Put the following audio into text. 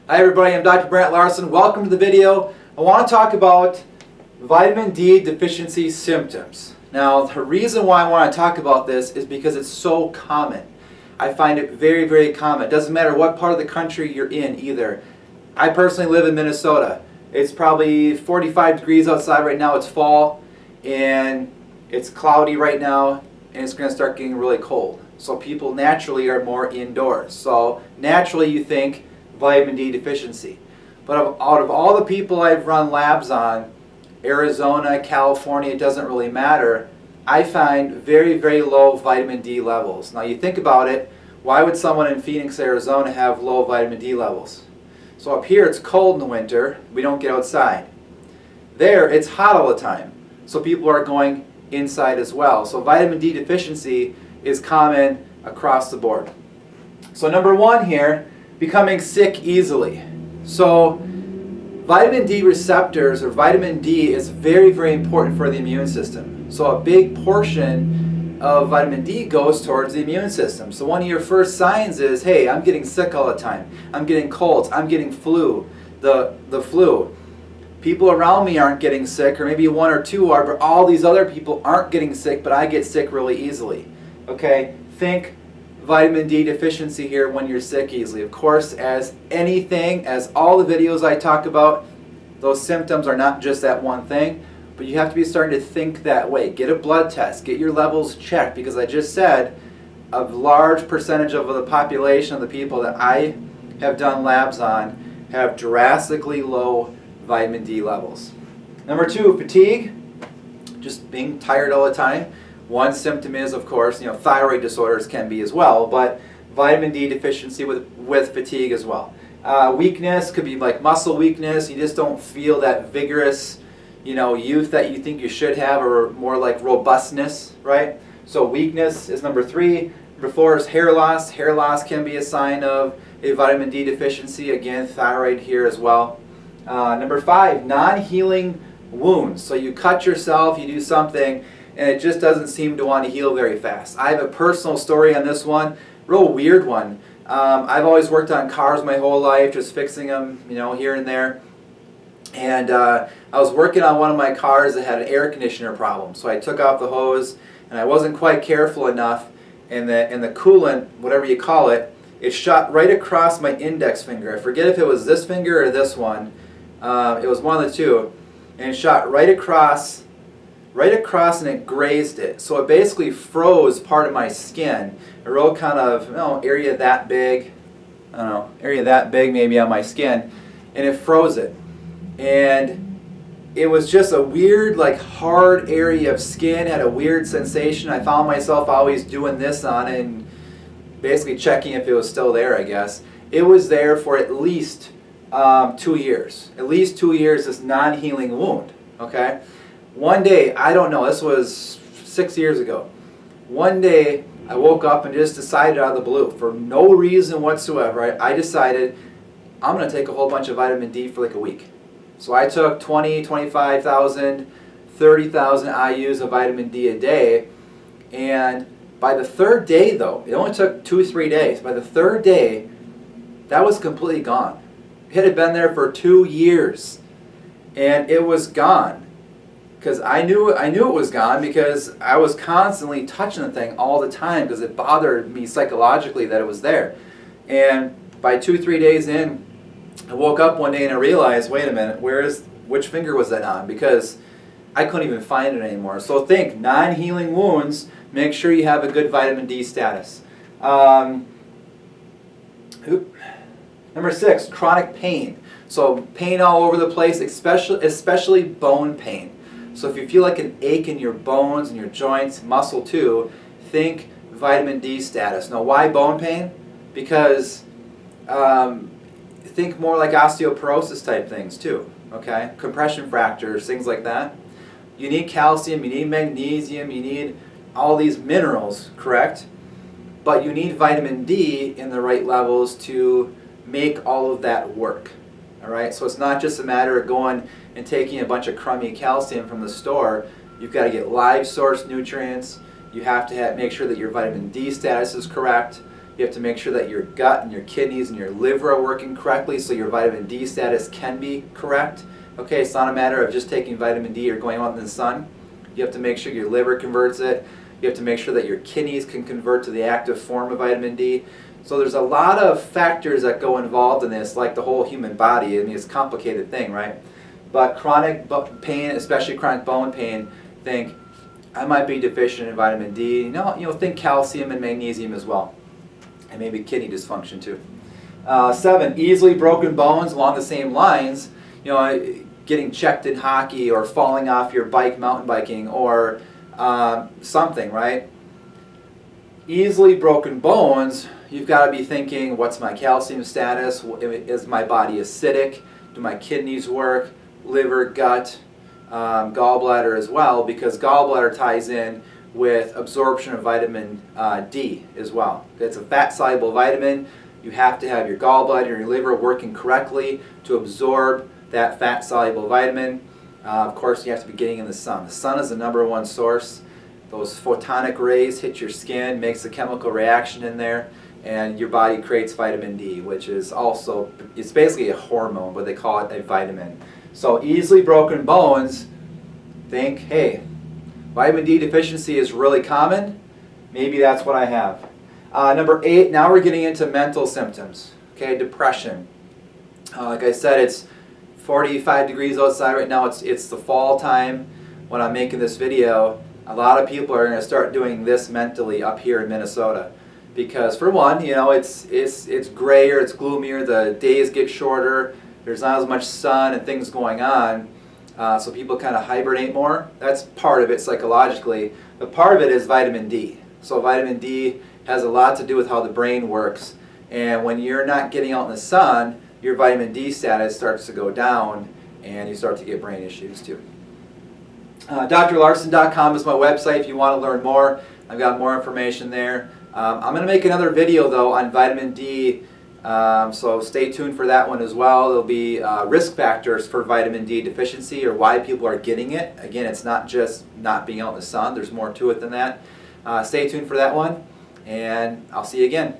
Hi everybody, I'm Dr. Brant Larsen. Welcome to the video. I want to talk about vitamin D deficiency symptoms. Now, the reason why I want to talk about this is because it's so common. I find it very, very common. It doesn't matter what part of the country you're in either. I personally live in Minnesota. It's probably 45 degrees outside right now. It's fall and it's cloudy right now and it's going to start getting really cold. So people naturally are more indoors. So naturally you think vitamin D deficiency. But out of all the people I've run labs on, Arizona, California, it doesn't really matter, I find very, very low vitamin D levels. Now you think about it, why would someone in Phoenix, Arizona have low vitamin D levels? So up here it's cold in the winter, we don't get outside. There it's hot all the time, so people are going inside as well. So vitamin D deficiency is common across the board. So number one here, becoming sick easily. So vitamin D receptors, or vitamin D, is very, very important for the immune system. So a big portion of vitamin D goes towards the immune system. So one of your first signs is, hey, I'm getting sick all the time. I'm getting colds. I'm getting flu. The flu. People around me aren't getting sick, or maybe one or two are, but all these other people aren't getting sick, but I get sick really easily. Okay? Think vitamin D deficiency here when you're sick easily. Of course, as anything, as all the videos I talk about, those symptoms are not just that one thing, but you have to be starting to think that way. Get a blood test, get your levels checked, because I just said a large percentage of the population of the people that I have done labs on have drastically low vitamin D levels. Number two, fatigue, just being tired all the time. One symptom is, of course, thyroid disorders can be as well, but vitamin D deficiency with fatigue as well. Weakness could be like muscle weakness. You just don't feel that vigorous, youth that you think you should have, or more like robustness, right? So weakness is number three. Number four is hair loss. Hair loss can be a sign of a vitamin D deficiency. Again, thyroid here as well. Number five, non-healing wounds. So you cut yourself, you do something, and it just doesn't seem to want to heal very fast. I have a personal story on this one, real weird one. I've always worked on cars my whole life, just fixing them, here and there. And I was working on one of my cars that had an air conditioner problem. So I took off the hose, and I wasn't quite careful enough, and the coolant, whatever you call it, it shot right across my index finger. I forget if it was this finger or this one. It was one of the two, and it shot right across and it grazed it. So it basically froze part of my skin, a real kind of area that big, area that big maybe on my skin, and it froze it. And it was just a weird, like, hard area of skin, had a weird sensation. I found myself always doing this on it and basically checking if it was still there, I guess. It was there for at least 2 years. At least 2 years, this non-healing wound, okay? One day, I don't know, this was 6 years ago. One day, I woke up and just decided out of the blue, for no reason whatsoever, I decided I'm going to take a whole bunch of vitamin D for like a week. So I took 20, 25,000, 30,000 IUs of vitamin D a day, and by the third day though, it only took 2-3 days, by the third day, that was completely gone. It had been there for 2 years, and it was gone. Because I knew it was gone, because I was constantly touching the thing all the time because it bothered me psychologically that it was there. And by 2-3 days in, I woke up one day and I realized, wait a minute, which finger was that on? Because I couldn't even find it anymore. So think, non-healing wounds, make sure you have a good vitamin D status. Number 6, chronic pain. So pain all over the place, especially bone pain. So if you feel like an ache in your bones and your joints, muscle too, think vitamin D status. Now why bone pain? Because think more like osteoporosis type things too, okay? Compression fractures, things like that. You need calcium, you need magnesium, you need all these minerals, correct? But you need vitamin D in the right levels to make all of that work. All right, so it's not just a matter of going and taking a bunch of crummy calcium from the store. You've got to get live source nutrients. You have to make sure that your vitamin D status is correct. You have to make sure that your gut and your kidneys and your liver are working correctly so your vitamin D status can be correct. Okay, it's not a matter of just taking vitamin D or going out in the sun. You have to make sure your liver converts it. You have to make sure that your kidneys can convert to the active form of vitamin D. So there's a lot of factors that go involved in this, like the whole human body. I mean, it's a complicated thing, right? But chronic pain, especially chronic bone pain, think, I might be deficient in vitamin D. Think calcium and magnesium as well. And maybe kidney dysfunction too. 7, easily broken bones along the same lines. Getting checked in hockey or falling off your bike mountain biking or something, right? Easily broken bones, you've got to be thinking, what's my calcium status? Is my body acidic? Do my kidneys work? Liver, gut, gallbladder as well, because gallbladder ties in with absorption of vitamin D as well. It's a fat-soluble vitamin. You have to have your gallbladder and your liver working correctly to absorb that fat-soluble vitamin. Of course, you have to be getting in the sun. The sun is the #1 source. Those photonic rays hit your skin, makes a chemical reaction in there, and your body creates vitamin D, which is also, it's basically a hormone, but they call it a vitamin. So easily broken bones, think, hey, vitamin D deficiency is really common. Maybe that's what I have. Number 8, now we're getting into mental symptoms. Okay, depression. Like I said, it's 45 degrees outside right now. It's the fall time when I'm making this video. A lot of people are going to start doing this mentally up here in Minnesota. Because for one, it's grayer, it's gloomier, the days get shorter, there's not as much sun and things going on. So people kind of hibernate more. That's part of it psychologically. But part of it is vitamin D. So vitamin D has a lot to do with how the brain works. And when you're not getting out in the sun, your vitamin D status starts to go down and you start to get brain issues too. drlarsen.com is my website if you want to learn more. I've got more information there. I'm going to make another video though on vitamin D, so stay tuned for that one as well. There'll be risk factors for vitamin D deficiency or why people are getting it. Again, it's not just not being out in the sun. There's more to it than that. Stay tuned for that one, and I'll see you again.